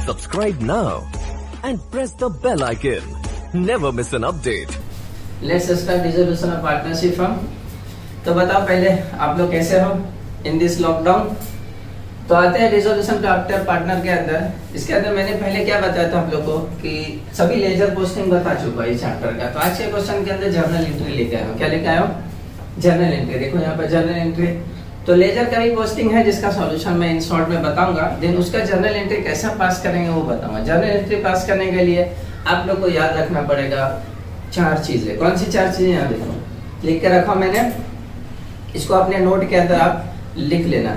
Subscribe now and press the bell icon. Never miss an update. Let's start resolution of partnership firm. तो बताओ पहले आप लोग कैसे हो इन दिस लॉकडाउन। तो आते हैं रिजोल्यूशन ऑफ पार्टनर के अंदर। इसके अंदर मैंने पहले क्या बताया था आप लोग को कि सभी लेजर पोस्टिंग बता चुका है इस चैप्टर का। तो आज के क्वेश्चन के अंदर जर्नल एंट्री लेके आया हूँ। क्या लेके आया हूँ? Journal entry. देखो यहाँ पर जर्नल एंट्री। तो लेजर का भी पोस्टिंग है जिसका सॉल्यूशन मैं इन शॉर्ट में बताऊंगा। देन उसका जर्नल एंट्री कैसा पास करेंगे वो बताऊंगा। जर्नल एंट्री पास करने के लिए आप लोग को याद रखना पड़ेगा 4 चीजें। कौन सी 4 चीजें? यहाँ देखो लिख के रखा मैंने, इसको अपने नोट के अंदर आप लिख लेना।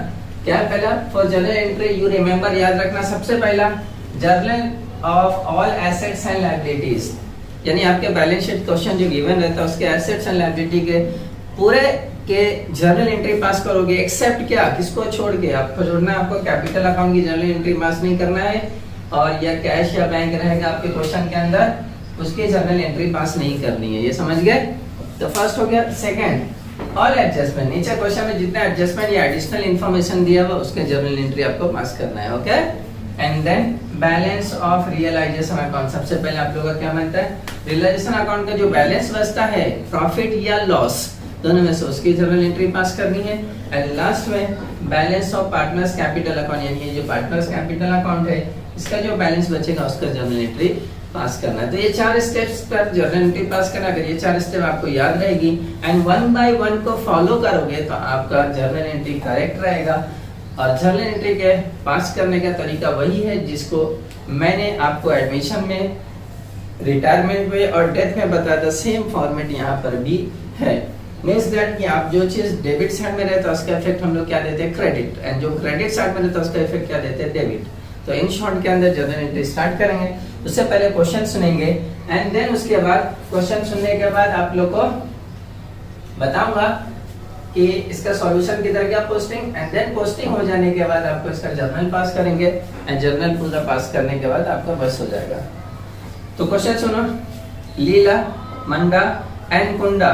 क्या है पहला? For journal entry you remember, याद रखना सबसे पहला journal of all assets and liabilities, यानी आपके बैलेंस शीट क्वेश्चन जो गिवन रहता है उसके एसेट्स एंड लायबिलिटी के पूरे के जर्नल एंट्री पास करोगे। एक्सेप्ट क्या? किसको छोड़ के? आपको छोड़ना है, आपको कैपिटल अकाउंट की जर्नल एंट्री पास नहीं करना है, और या कैश या बैंक रहेगा आपके क्वेश्चन के अंदर उसकी जर्नल एंट्री पास नहीं करनी है। ये समझ गए? तो फर्स्ट हो गया। सेकंड ऑल एडजस्टमेंट, नीचे क्वेश्चन में जितने एडजस्टमेंट या एडिशनल इंफॉर्मेशन दिया हुआ उसके जर्नल एंट्री आपको पास करना है। Okay. And then balance of realisation account. सबसे पहले आप लोगों का क्या बनता है? रियलाइजेशन अकाउंट का जो बैलेंस बचता है प्रॉफिट या लॉस दोनों में से उसकी जर्नल एंट्री पास करनी है। एंड लास्ट में balance of partners capital account, यानी ये जो पार्टनर्स कैपिटल अकाउंट है इसका जो बैलेंस बचेगा उसका जर्नल एंट्री पास करना है। तो ये 4 स्टेप्स पर जर्नल एंट्री पास करना। अगर ये 4 स्टेप आपको याद रहेगी एंड 1 बाय 1 को फॉलो करोगे तो आपका जर्नल एंट्री करेक्ट रहेगा। और जर्नल एंट्री के पास करने का तरीका वही है जिसको मैंने आपको एडमिशन में, रिटायरमेंट में और डेथ में बताया था। सेम फॉर्मेट यहाँ पर भी है। मींस दैट कि आप जो चीज डेबिट साइड में रहता है उसका इफेक्ट हम लोग क्या देते हैं? क्रेडिट। एंड जो क्रेडिट साइड में रहता है उसका इफेक्ट क्या देते हैं? डेबिट। तो इन शॉर्ट के अंदर जर्नल एंट्री स्टार्ट करेंगे। उससे पहले क्वेश्चन सुनेंगे एंड देन उसके बाद क्वेश्चन सुनने के बाद आप लोग को बताऊंगा कि इसका सॉल्यूशन किधर गया पोस्टिंग। एंड देन पोस्टिंग हो जाने के बाद आपको इसका जर्नल पास करेंगे एंड जर्नल पूरा पास करने के बाद आपका बस हो जाएगा। तो क्वेश्चन सुनो। Leela, Manda and Kunda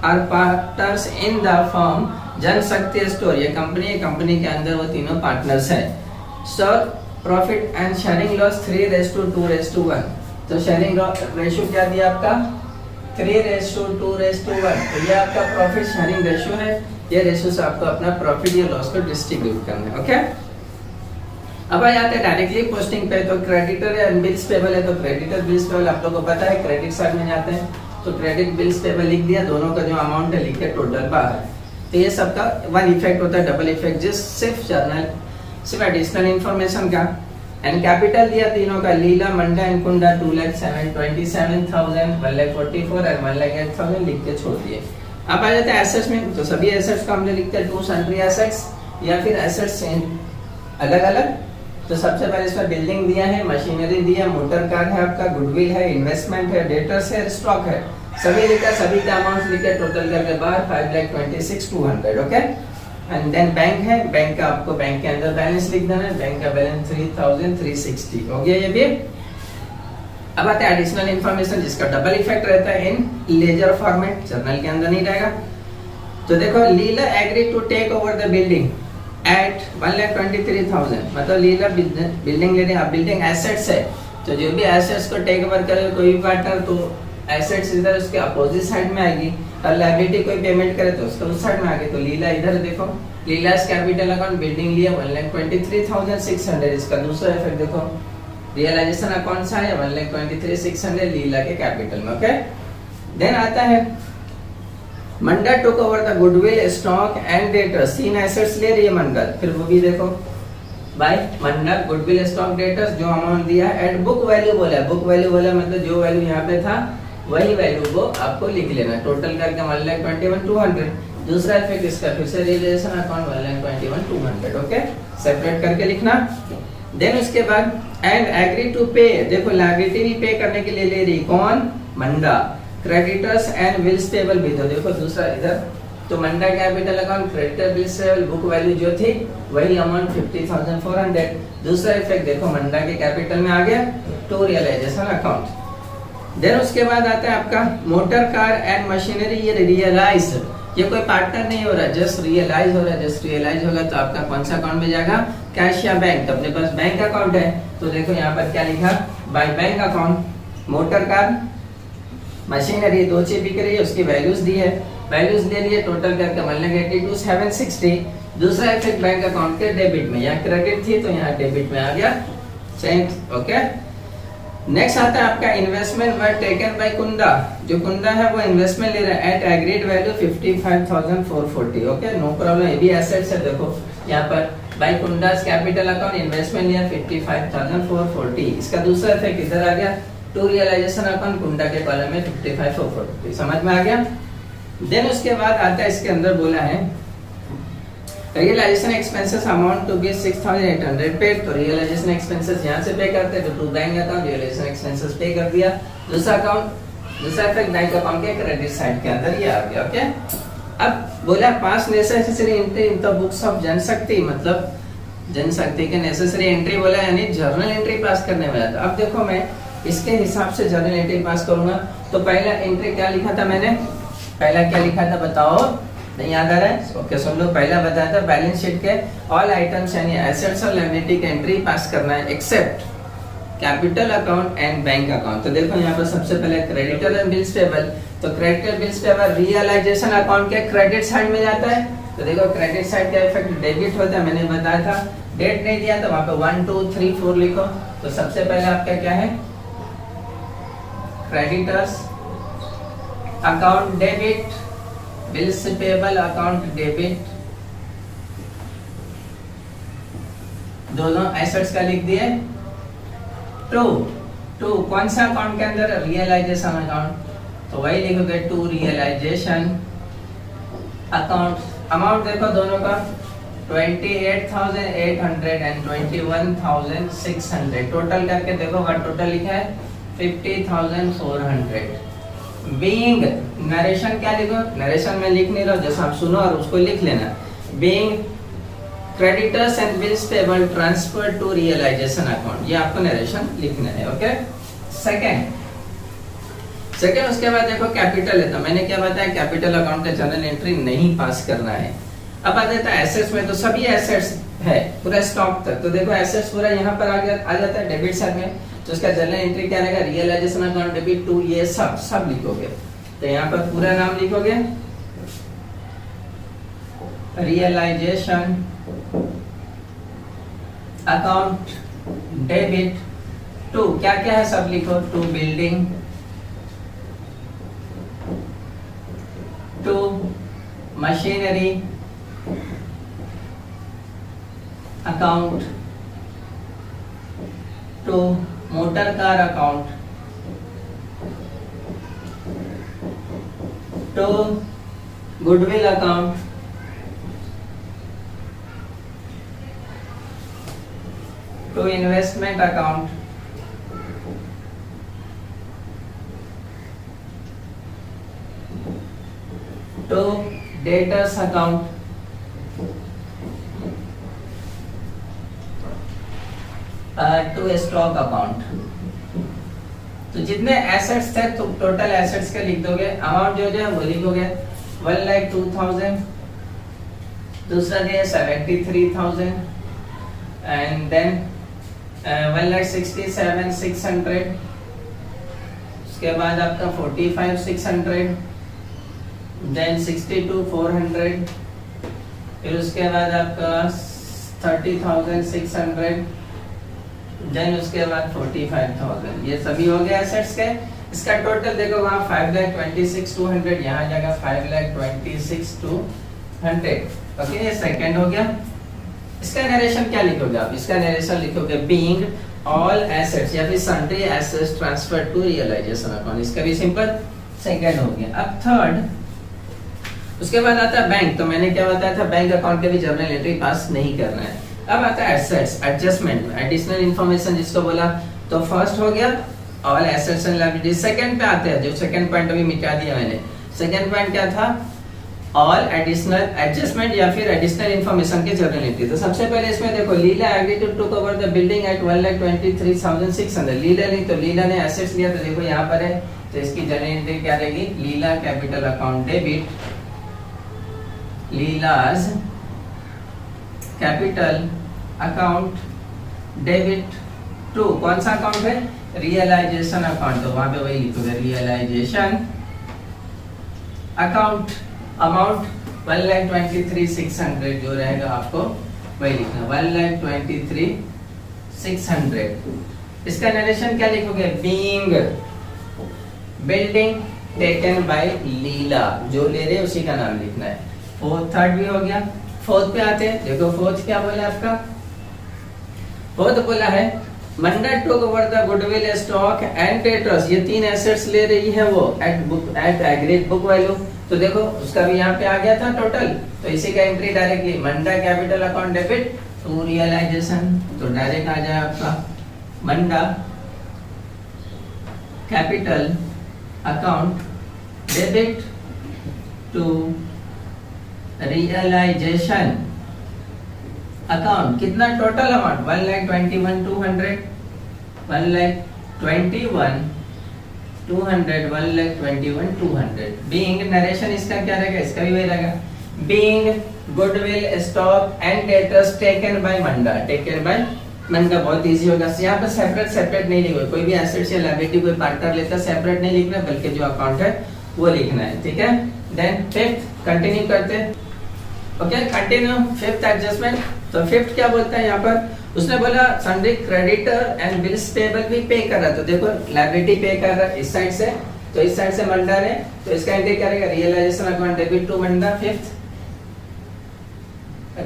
are partners in the firm Janshakti Store. ये कंपनी के अंदर वो तीनों पार्टनर्स हैं। Sir profit and sharing loss 3:2:1। तो शेयरिंग रेशियो क्या दिया आपका? 3:2:1। तो ये आपका प्रॉफिट शेयरिंग रेशियो है। ये रेशियो से आपको अपना प्रॉफिट या लॉस को डिस्ट्रीब्यूट करना है। ओके। अब आ जाते हैं डायरेक्टली पोस्टिंग पे। तो क्रेडिटर या बिल्स पेबल है, तो क्रेडिटर बिल्स पेबल आप लोगों को पता है क्रेडिट साइड में जाते हैं। तो क्रेडिट बिल्स पेबल लिख दिया, दोनों का जो अमाउंट है लिख के टोटल बाहर। तो ये सबका वन इफेक्ट होता है, डबल इफेक्ट जिस सिर्फ जर्नल सिर्फ एडिशनल इंफॉर्मेशन का। एंड कैपिटल दिया तीनों का, लीला, मंडा एंड कुंडा 2,27,000, 1,44,000 एंड 1,08,000 लिख के छोड़ दिए। अब आ जाते हैं एसेट्स में। तो सभी एसेट्स को हमने लिखते हैं 2 सन्ड्री एसेट्स या फिर एसेट्स अलग अलग। तो सबसे पहले इसमें बिल्डिंग दिया है, मशीनरी दिया, मोटर कार है आपका, गुडविल है, इन्वेस्टमेंट है, डेटर्स है, स्टॉक है। सभी लिखा, सभी का अमाउंट लिखे, टोटल करके बाहर 5,26,200। ओके। एंड देन बैंक है, बैंक का आपको बैंक के अंदर बैलेंस लिख देना है। बैंक का बैलेंस 3,360 हो गया ये भी। अब आते हैं एडिशनल इंफॉर्मेशन जिसका डबल इफेक्ट रहता है इन लेजर फॉर्मेट, जर्नल के अंदर नहीं रहेगा। तो देखो Leela agree to take over the building at 1,23,000। मतलब लीला बिल्डिंग लेने, अब बिल्डिंग एसेट्स है तो जो भी एसेट्स को टेक ओवर करे कोई भी पार्टनर तो एसेट्स इधर उसके अपोजिट साइड में आएगी, और लायबिलिटी कोई पेमेंट करे तो उसका उस साइड में आएगी। तो लीला इधर देखो, लीलास कैपिटल अकाउंट बिल्डिंग लिया 1,23,600। इसका दूसरा इफेक्ट देखो, रियलाइजेशन अकाउंट सा है 1,23,600 लीला के कैपिटल में। ओके। देन आता है Manda took over the goodwill, stock and debtors. 3 assets ले रही है मंडा, फिर वो भी देखो by Manda goodwill, stock, debtors जो अमाउंट दिया है एट बुक वैल्यू बोला है। बुक वैल्यू बोला मतलब जो वैल्यू यहाँ पे था वही वैल्यू को आपको लिख लेना। टोटल करके 1,21,200। दूसरा इफेक्ट इसका फिर से रियलाइजेशन अकाउंट 1,21,200। ओके, सेपरेट करके लिखना। देन उसके बाद एंड एग्री टू पे, देखो लायबिलिटी भी पे करने के लिए ले रही कौन? Manda. Creditors and bills payable भी, तो देखो दूसरा इधर तो Manda capital account, creditor bills payable, book value जो थी वही अमाउंट 50,400। दूसरा इफेक्ट देखो मंडा के कैपिटल में आ गया टू रियलाइजेशन अकाउंट। देन उसके बाद आता है आपका मोटर कार एंड मशीनरी, ये रियलाइज, ये कोई पार्टनर नहीं हो रहा, जस्ट रियलाइज हो रहा है। जस्ट रियलाइज होगा तो आपका कौन सा अकाउंट में जाएगा? कैश या बैंक, तो अपने पास बैंक अकाउंट है, तो देखो यहाँ पर क्या लिखा, by bank account, motor car, machinery, दो चीज बिक रही है, उसकी वैल्यूज दी है, वैल्यूज ले लिए, टोटल करके मान लेंगे 82,760। दूसरा इफेक्ट बैंक अकाउंट के डेबिट में, यहाँ क्रेडिट थी तो यहाँ डेबिट में आ गया, चेंज। ओके, नेक्स्ट आता है आपका investment were taken by Kunda. जो कुंदा है वो इन्वेस्टमेंट ले रहा है at agreed value 55,440। Okay, no problem, ये भी एसेट्स है। देखो यहाँ पर by Kunda's capital account investment लिया 55,440। इसका दूसरा इफेक्ट इधर आ गया, टू रियलाइजेशन अकाउंट कुंडा के कॉलम में 55,440। समझ में आ गया। देन उसके बाद आता है, इसके अंदर बोला है realisation expenses amount to be 6,800 paid. तो रियलाइजेशन एक्सपेंसेस यहाँ से पे करते हैं, तो to bank account realisation expenses pay कर दिया। दूसरा अकाउंट, दूसरा इफेक्ट बैंक अकाउंट के क्रेडिट साइड के अंदर ये आ गया। ओके, अब बोला pass necessary entry in the books of Janshakti, मतलब जनशक्ति के नेसेसरी एंट्री बोला, यानी जर्नल एंट्री पास करने वाला था। अब देखो मैं इसके हिसाब से जर्नल एंट्री पास करूंगा, तो पहला एंट्री क्या लिखा था मैंने, पहला क्या लिखा था बताओ, नहीं याद आ रहा है? ओके सुन लो, पहला बताया था बैलेंस शीट के ऑल आइटम्स यानी एसेट्स और लायबिलिटी की एंट्री पास करना है except capital account and bank account. तो देखो यहाँ पर सबसे पहले क्रेडिटर एंड बिल्स पेबल, तो creditor bills payable realisation account के क्रेडिट साइड में जाता है। तो देखो क्रेडिट साइड का इफेक्ट डेबिट होता है, मैंने बताया था। डेट नहीं दिया तो वहां पे 1 2 3 4 लिखो। तो सबसे पहले आपका क्या है, creditors account debit, bills payable account debit, दोनों एसेट्स का लिख दिए। टू कौन सा अकाउंट के अंदर, रियलाइजेशन अकाउंट, तो वही लिखोगे टू रियलाइजेशन अकाउंट। अमाउंट देखो दोनों का 28,800 एंड 21,600, टोटल करके देखो व्हाट टोटल लिखा है 50,400। बीइंग नरेशन क्या लिखो, नरेशन में लिख नहीं रहा, जैसा आप सुनो और उसको लिख लेना। Being creditors and bills payable transfer to realisation account, ये आपको नरेशन लिखना है। ओके, सेकंड उसके बाद देखो कैपिटल है, तो मैंने क्या बताया कैपिटल अकाउंट का जर्नल एंट्री नहीं पास करना है। अब आ जाता है एसेट्स में, तो सभी एसेट्स है पूरा स्टॉक तक, तो देखो एसेट्स पूरा यहाँ पर आ जाता है डेबिट साइड में, तो उसका जर्नल एंट्री क्या रहेगा, रियलाइजेशन अकाउंट डेबिट टू, ये सब लिखोगे। तो यहाँ पर पूरा नाम लिखोगे रियलाइजेशन अकाउंट डेबिट टू, क्या क्या है सब लिखो, to building, to machinery account, to motor car account, to goodwill account, to investment account, to debtors account, to stock account. तो जितने एसेट्स थे तो टोटल एसेट्स के लिख दोगे, अमाउंट जो है वो लिखोगे 1,02,000, दूसरा दिया 73,000 एंड देन 1,67,600, उसके बाद आपका 45,600, देन 62,400, फिर उसके बाद आपका 30,600, देन उसके बाद 45,000। ये सभी हो गया एसेट्स के। इसका टोटल देखो वहाँ 5,26,200, यहाँ जगह 5,26,200। ओके, ये सेकंड हो गया। इसका नरेशन क्या लिखोगे आप, इसका नरेशन लिखोगे बीइंग ऑल एसेट्स या फिर sundry assets transfer to realisation account, इसका भी सिंपल सेकंड हो गया। अब थर्ड, उसके बाद आता है बैंक, तो मैंने क्या बताया था बैंक अकाउंट के भी जर्नल एंट्री पास नहीं करना है। अब आता है एसेट्स एडजस्टमेंट, एडिशनल इंफॉर्मेशन जिसको बोला, तो फर्स्ट हो गया all assets and liabilities. Second पे आते हैं, जो सेकंड पॉइंट अभी मिटा दिया मैंने। सेकंड पॉइंट क्या था, ऑल एडिशनल एडजस्टमेंट या फिर एडिशनल इंफॉर्मेशन के जर्नल एंट्री। तो सबसे पहले इसमें देखो Leela agree to took over the building at 1,23,600। Leela नहीं तो लीला ने एसेट्स लिया, तो देखो यहाँ पर है, तो इसकी जर्नल एंट्री क्या रहेगी, Leela capital account debit, Leela's capital account debit to, कौन सा अकाउंट है, रियलाइजेशन अकाउंट, तो वहां पे वही लिखोगे रियलाइजेशन अकाउंट, अमाउंट 1,23,600 जो रहेगा आपको वही लिखना 1,23,600। इसका नरेशन क्या लिखोगे, बीइंग बिल्डिंग टेकन बाय लीला, जो ले रहे उसी का नाम लिखना है। फोर्थ थर्ड भी हो गया। फोर्थ पे आते हैं, देखो फोर्थ क्या बोला आपका, फोर्थ बोला है Manda took over the goodwill stock and debtors, ये तीन एसेट्स ले रही है वो एट एग्रीड बुक वैल्यू, तो देखो उसका भी यहाँ पे आ गया था टोटल, तो इसी का entry directly Manda capital account debit to realisation, तो डायरेक्ट आ जाए आपका Manda capital account debit to realisation account, कितना टोटल अमाउंट 1,21,200, 1,21,200, बीइंग नरेशन इसका क्या रहेगा, इसका भी वही रहेगा being goodwill stock and debtors taken by Manda, taken by Manda, बहुत इजी होगा। यहाँ पर सेपरेट नहीं लिखोगे, कोई भी एसेट्स या लायबिलिटी कोई पार्टनर लेता है सेपरेट नहीं लिखना, बल्कि जो अकाउंट है वो लिखना है, ठीक है। देन फिफ्थ कंटिन्यू करते हैं, ओके कंटिन्यू फिफ्थ एडजस्टमेंट। तो फिफ्थ क्या बोलता है यहाँ पर, उसने बोला sundry creditor and bills payable भी पे कर रहा है, तो देखो लायबिलिटी पे कर रहा है इस साइड से, तो इस साइड से मंडा ने, तो इसका एंट्री क्या रहेगा, realisation account debit to Manda, fifth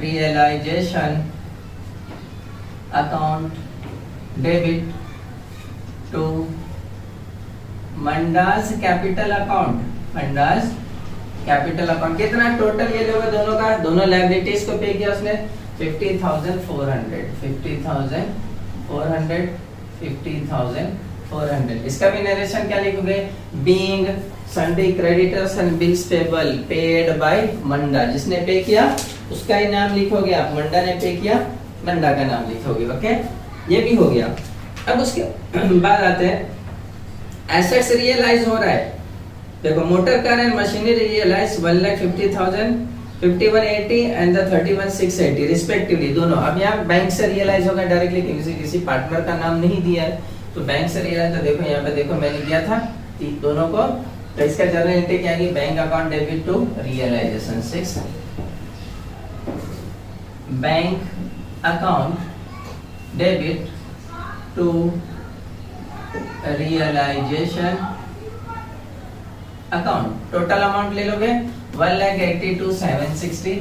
realisation account debit to Manda's capital account, Manda's capital account, कितना टोटल ये लोग दोनों का, दोनों लायबिलिटीज को पे किया उसने 50,400, 50,400, 50,400। इसका भी नरेशन क्या लिखोगे, being sundry creditors and bills payable paid by Manda, जिसने पे किया उसका ही नाम लिखोगे आप, मंडा ने पे किया मंडा का नाम लिखोगे, ओके ये भी हो गया। अब उसके बाद आते हैं एसेट्स रियलाइज हो रहा है, देखो motor car and machinery realise 1,50,000, 5180 and the 31,680 respectively दोनों। अब यहाँ बैंक से रियलाइज होगा डायरेक्टली, किसी पार्टनर का नाम नहीं दिया है, तो बैंक से रियलाइज, तो देखो यहाँ पे देखो मैंने दिया था दोनों को, तो इसका जर्नल एंट्री क्या है, bank account debit to realisation 6, bank account debit to realisation account, total amount ले लोगे 1,82,760,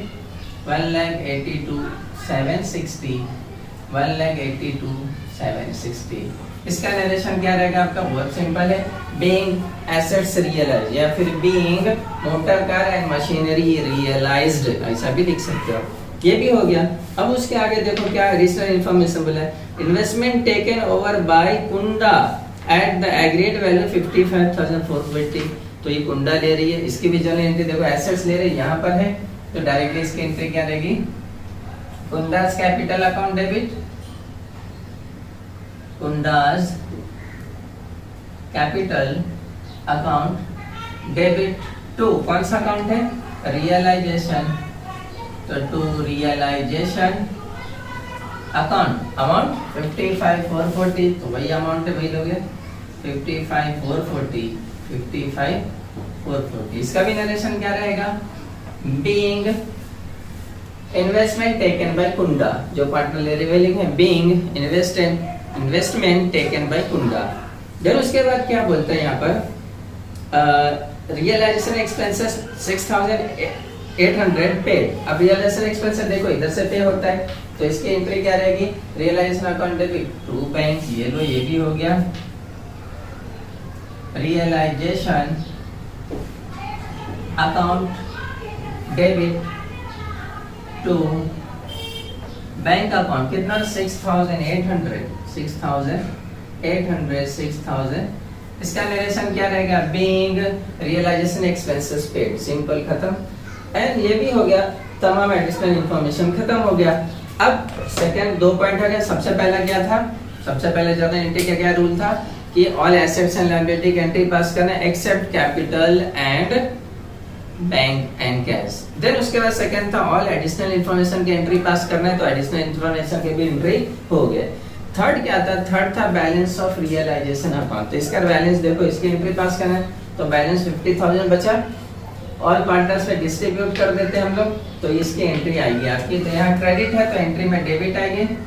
1,82,760, 1,82,760। इसका नरेशन क्या रहेगा आपका, बहुत सिंपल है, बीइंग एसेट्स रियलाइज या फिर being motor car and machinery realised, ऐसा भी लिख सकते हो। ये भी हो गया। अब उसके आगे देखो क्या एडिशनल इंफॉर्मेशन बोला है, investment taken over by Kunda at the agreed value 55,420, तो ये कुंडा ले रही है, इसकी भी जर्नल एंट्री देखो एसेट्स ले रही है यहाँ पर है, तो डायरेक्टली इसकी एंट्री क्या रहेगी, Kunda's capital account debit, Kunda's capital account debit to, कौन सा अकाउंट है, रियलाइजेशन, तो टू रियलाइजेशन अकाउंट, अमाउंट 55,440, तो वही अमाउंट है वही लोगे 55,440, 55,440। इसका भी नरेशन क्या रहेगा, being investment taken by Kunda, जो पार्टनर ले रहे हैं being investment taken by Kunda. Then उसके बाद क्या बोलते हैं यहाँ पर, रियलाइजेशन एक्सपेंसेस 6,800 पेड। अब रियलाइजेशन एक्सपेंसेस देखो इधर से पे होता है, तो इसकी एंट्री क्या रहेगी, realisation account debit to bank, ये लो ये भी हो गया, realisation account debit to bank account, कितना 6,800, 6,000। इसका नरेशन क्या रहेगा, being realisation expenses paid, simple खत्म। एंड ये भी हो गया, तमाम एडिशनल इंफॉर्मेशन खत्म हो गया। अब सेकंड दो पॉइंट आ गया, सबसे पहला क्या था, सबसे पहले जर्नल एंट्री का क्या रूल था कि ऑल एसेट्स एंड लायबिलिटी की एंट्री पास करना except capital and bank and cash. Then उसके बाद सेकंड था ऑल एडिशनल इन्फॉर्मेशन की एंट्री पास करना है, तो एडिशनल इन्फॉर्मेशन के भी एंट्री हो गए। थर्ड क्या था? थर्ड था बैलेंस ऑफ रियलाइजेशन अकाउंट। तो इसका बैलेंस देखो, इसकी एंट्री पास करना है, तो बैलेंस 50,000 बचा, ऑल पार्टनर्स पे डिस्ट्रीब्यूट कर देते हैं हम लोग, तो इसकी एंट्री आएगी आपकी। तो यहाँ क्रेडिट है तो एंट्री में डेबिट आएगी,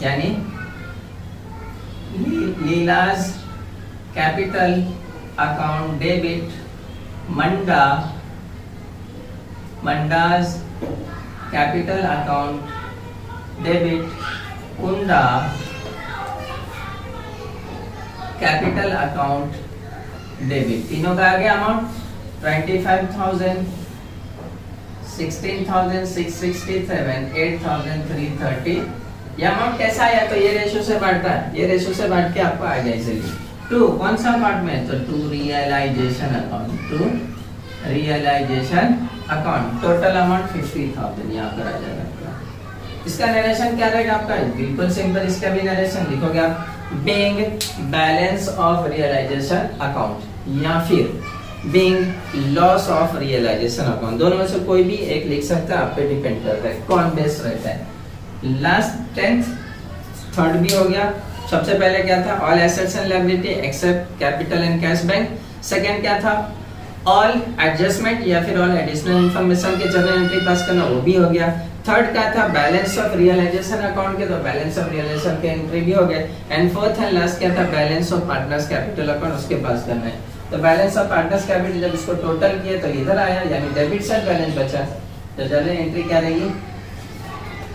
यानी Leela's capital account debit, Manda's capital account debit, Kunda capital account debit. तीनों का आ गया अमाउंट 25,000, 16,667, 8,330। ये अमाउंट कैसा आया? तो ये रेशो से बांटता है, ये रेशो से बांट के आपको आ जाए। इसलिए टू कौन सा पार्ट में? तो to realisation account, to realisation account. Total amount 50,000 यहाँ पर आ जाएगा आपका। इसका नरेशन क्या रहेगा आपका? बिल्कुल सिंपल, इसका भी नरेशन लिखोगे आप being balance of realisation account या फिर being loss of realisation account. दोनों में से कोई भी एक लिख सकता है, आप पे डिपेंड करता है कौन बेस्ट रहता है। लास्ट 10th थर्ड भी हो गया। सबसे पहले क्या था? All assets and liability except capital and cash bank. Second क्या था? ऑल एडजस्टमेंट या फिर ऑल एडिशनल इंफॉर्मेशन के जर्नल एंट्री पास करना, वो भी हो गया। थर्ड क्या था? बैलेंस ऑफ रियलाइजेशन अकाउंट के, तो बैलेंस ऑफ रियलाइजेशन के एंट्री भी हो गए। एंड फोर्थ एंड लास्ट क्या था? Balance of partners capital account, उसके पास करना है। तो बैलेंस ऑफ पार्टनर्स कैपिटल जब इसको टोटल किए तो इधर आया, यानी डेबिट साइड बैलेंस बचा। तो जर्नल एंट्री क्या रहेगी?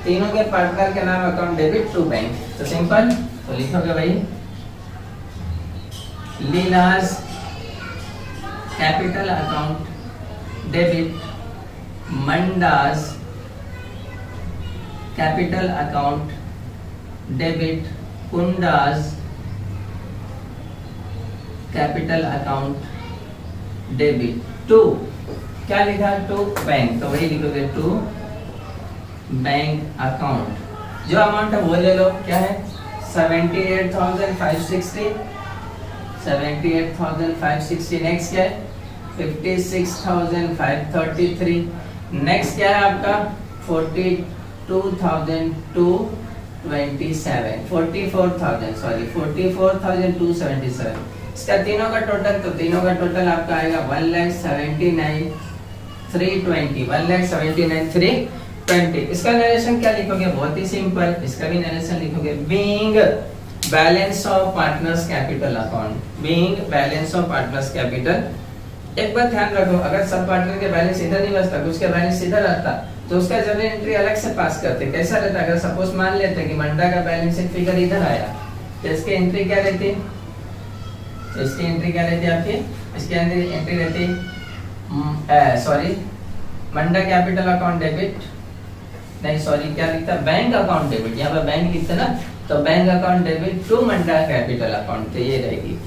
तीनों के पार्टनर के नाम अकाउंट डेबिट टू बैंक। तो सिंपल, तो लिखोगे भाई Leela's capital account debit, Manda's capital account debit, Kunda's capital account debit. To क्या लिखा? टू बैंक, तो वही लिखोगे टू बैंक अकाउंट। जो अमाउंट है वो ले लो, क्या है? 78,560, 78,560। नेक्स्ट क्या है? 56,533। नेक्स्ट क्या है आपका? 44,277। इसका तीनों का टोटल, तो तीनों का टोटल आपका आएगा 1,79,320, 1,79,320। इसका नरेशन क्या लिखोगे? बहुत ही सिंपल, इसका भी नरेशन लिखोगे being balance of partners capital account, being balance of partners capital. एक बात ध्यान रखो, अगर सब पार्टनर के बैलेंस इधर नहीं बचता, उसका बैलेंस इधर आता, तो उसका जर्नल एंट्री अलग से पास करते। कैसा रहता? अगर सपोज मान लेते कि मंडा का बैलेंस शीट फिगर इधर आया, तो इसकी एंट्री क्या रहती? तो इसकी एंट्री क्या रहती है आपकी? इसकी एंट्री रहती sorry Manda capital account debit, नहीं सॉरी क्या लिखता? Bank account debit. यहाँ पर बैंक लिखते ना, तो bank account debit to Manda capital account, तो ये रहेगी।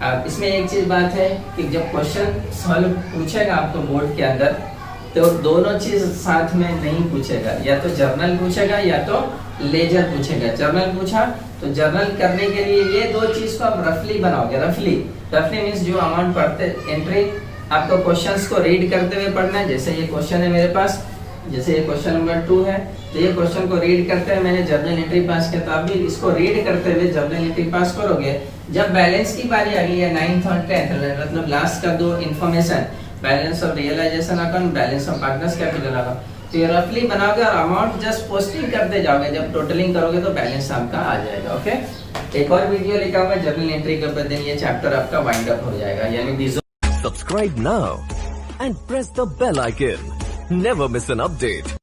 अब इसमें एक चीज बात है कि जब क्वेश्चन सॉल्व पूछेगा आपको बोर्ड के अंदर, तो दोनों चीज साथ में नहीं पूछेगा, या तो जर्नल पूछेगा या तो लेजर पूछेगा। जर्नल पूछा तो जर्नल करने के लिए ये दो चीज को आप रफली बनाओगे। रफली मींस जो अमाउंट पढ़ते एंट्री आपको क्वेश्चंस को रीड करते हुए पढ़ना है। जैसे ये क्वेश्चन है मेरे पास, जैसे ये क्वेश्चन नंबर 2 है, तो ये क्वेश्चन को रीड करते हुए मैंने जर्नल एंट्री पास किया, तो आप भी इसको रीड करते हुए जर्नल एंट्री पास करोगे। जब बैलेंस की बारी आ गई है 9th और 10th, मतलब लास्ट का दो information, balance of realisation account, balance of partners capital account, तो ये रफली बनाओगे और अमाउंट जस्ट पोस्टिंग करते जाओगे। जब टोटलिंग करोगे तो बैलेंस आपका आ जाएगा। ओके, एक और वीडियो लिखा हुआ है जर्नल एंट्री के ऊपर, देन ये चैप्टर आपका वाइंड अप हो जाएगा, यानी Subscribe now and press the bell icon. Never miss an update.